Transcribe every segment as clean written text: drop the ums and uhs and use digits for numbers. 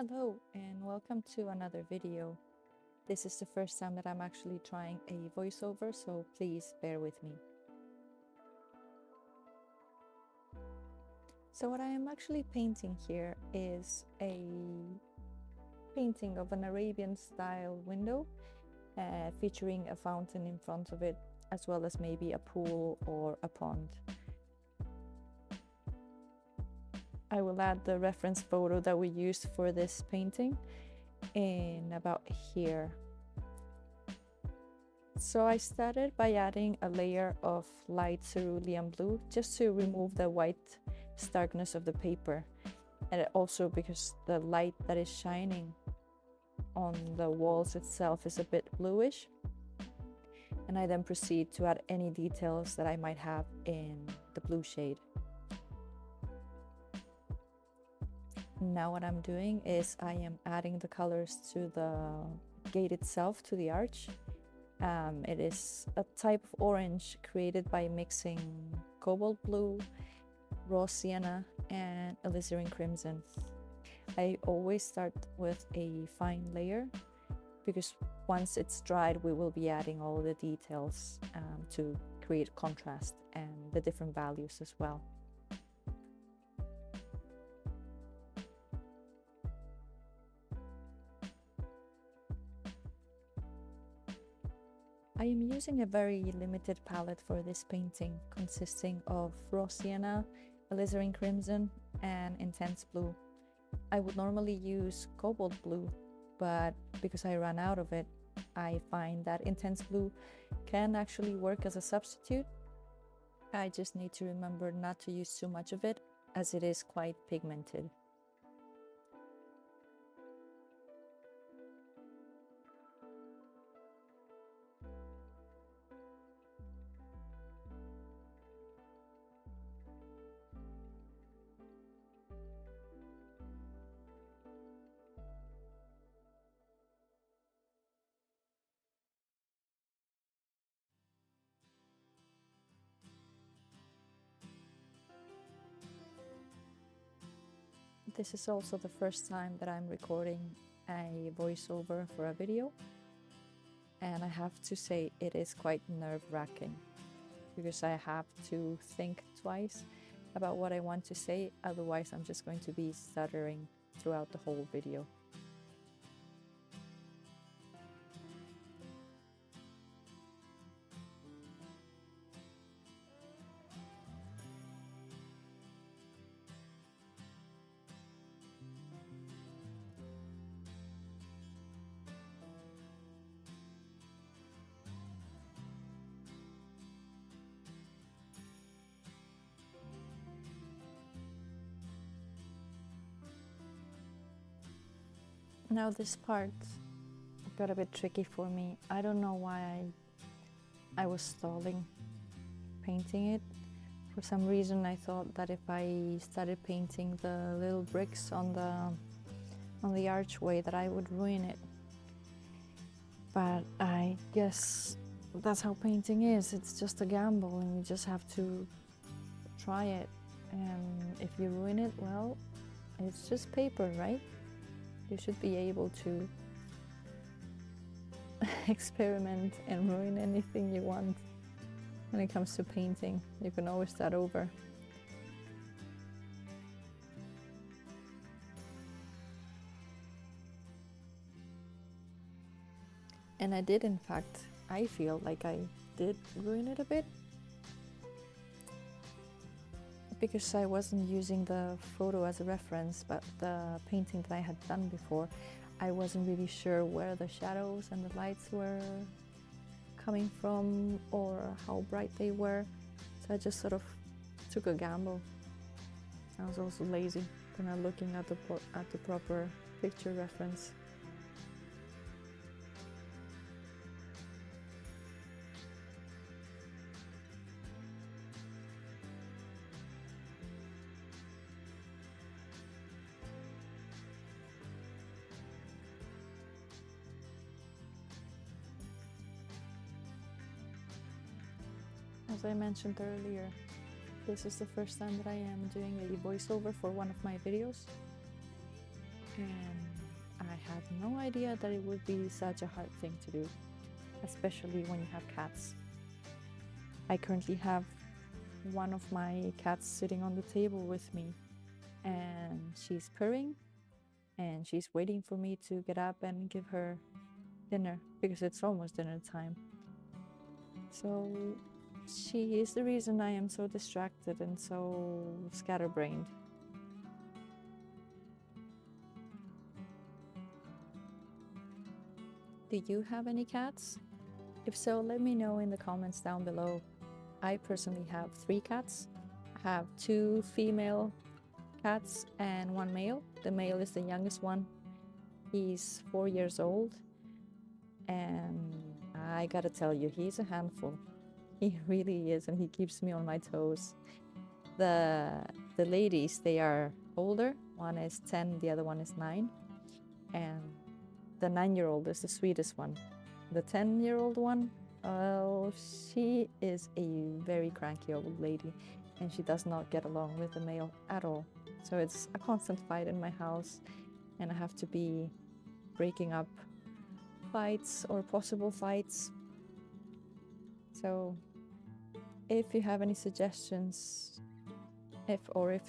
Hello and welcome to another video. This is the first time that I'm actually trying a voiceover, so please bear with me. So what I am actually painting here is a painting of an Arabian style window featuring a fountain in front of it, as well as maybe a pool or a pond. I will add the reference photo that we used for this painting in about here. So I started by adding a layer of light cerulean blue just to remove the white starkness of the paper, and also because the light that is shining on the walls itself is a bit bluish. And I then proceed to add any details that I might have in the blue shade. Now what I'm doing is I am adding the colors to the gate itself, to the arch. It is a type of orange created by mixing cobalt blue, raw sienna, and alizarin crimson. I always start with a fine layer because once it's dried, we will be adding all the details to create contrast and the different values as well. I am using a very limited palette for this painting, consisting of raw sienna, alizarin crimson, and intense blue. I would normally use cobalt blue, but because I ran out of it, I find that intense blue can actually work as a substitute. I just need to remember not to use too much of it, as it is quite pigmented. This is also the first time that I'm recording a voiceover for a video, and I have to say it is quite nerve-wracking because I have to think twice about what I want to say, otherwise I'm just going to be stuttering throughout the whole video. Now this part got a bit tricky for me. I don't know why I was stalling painting it. For some reason I thought that if I started painting the little bricks on the archway that I would ruin it. But I guess that's how painting is. It's just a gamble and you just have to try it. And if you ruin it, well, it's just paper, right? You should be able to experiment and ruin anything you want. When it comes to painting, you can always start over. And I did, in fact, I feel like I did ruin it a bit. Because I wasn't using the photo as a reference, but the painting that I had done before, I wasn't really sure where the shadows and the lights were coming from or how bright they were. So I just sort of took a gamble. I was also lazy for not looking at the proper picture reference. As I mentioned earlier, this is the first time that I am doing a voiceover for one of my videos. And I had no idea that it would be such a hard thing to do, especially when you have cats. I currently have one of my cats sitting on the table with me, and she's purring, and she's waiting for me to get up and give her dinner because it's almost dinner time. So she is the reason I am so distracted and so scatterbrained. Do you have any cats? If so, let me know in the comments down below. I personally have 3 cats. I have 2 female cats and 1 male. The male is the youngest one. He's 4 years old, and I gotta tell you, he's a handful. He really is, and he keeps me on my toes. The ladies, they are older. One is 10, the other one is 9, and the 9-year-old is the sweetest one. The 10-year-old one, oh, she is a very cranky old lady, and she does not get along with the male at all. So it's a constant fight in my house, and I have to be breaking up fights or possible fights. So if you have any suggestions, if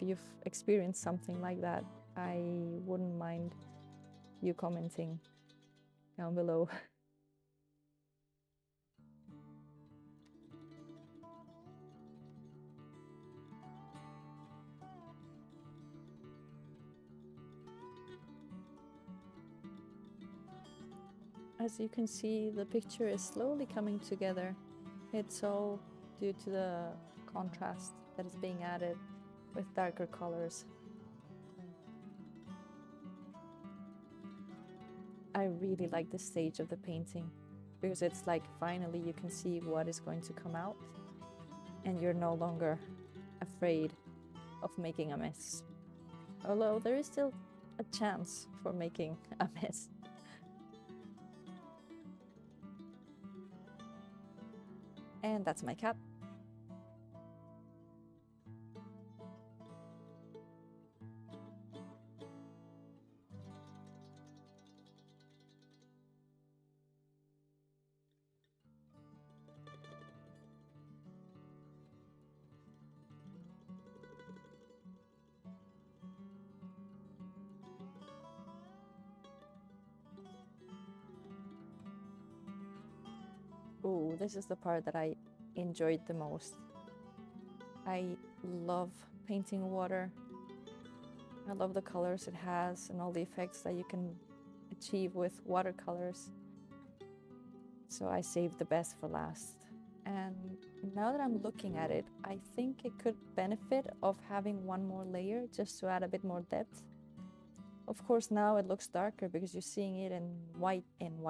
you've experienced something like that, I wouldn't mind you commenting down below. As you can see, the picture is slowly coming together. It's all due to the contrast that is being added with darker colors. I really like this stage of the painting because it's like finally you can see what is going to come out, and you're no longer afraid of making a mess. Although there is still a chance for making a mess. And that's my cat. Oh, this is the part that I enjoyed the most. I love painting water. I love the colors it has and all the effects that you can achieve with watercolors. So I saved the best for last. And now that I'm looking at it, I think it could benefit of having one more layer just to add a bit more depth. Of course, now it looks darker because you're seeing it in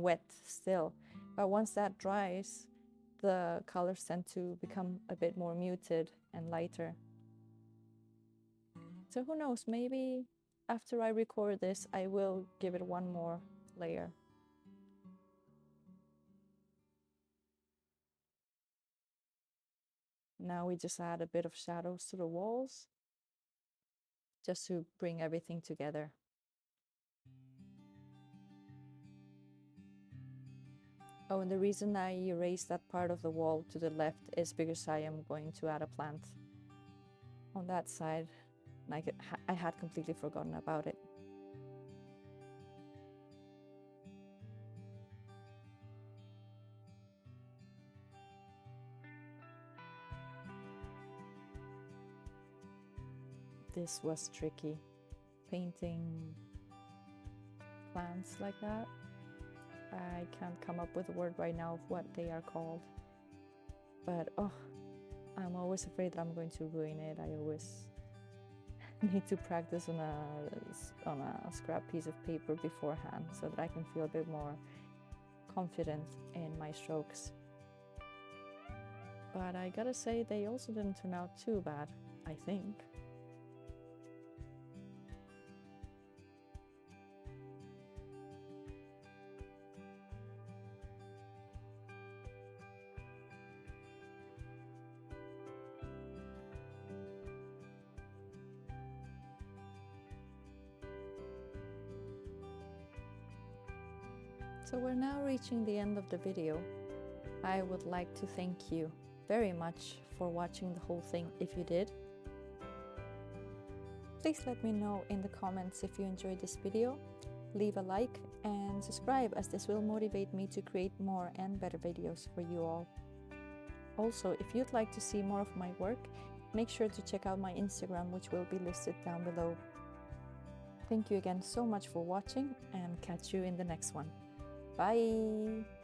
wet still. But once that dries, the colors tend to become a bit more muted and lighter. So who knows, maybe after I record this, I will give it one more layer. Now we just add a bit of shadows to the walls, just to bring everything together. Oh, and the reason I erased that part of the wall to the left is because I am going to add a plant on that side. I had completely forgotten about it. This was tricky, painting plants like that. I can't come up with a word right now of what they are called, but oh, I'm always afraid that I'm going to ruin it. I always need to practice on a scrap piece of paper beforehand so that I can feel a bit more confident in my strokes. But I gotta say, they also didn't turn out too bad, I think. So we're now reaching the end of the video. I would like to thank you very much for watching the whole thing if you did. Please let me know in the comments if you enjoyed this video. Leave a like and subscribe, as this will motivate me to create more and better videos for you all. Also, if you'd like to see more of my work, make sure to check out my Instagram, which will be listed down below. Thank you again so much for watching, and catch you in the next one. Bye!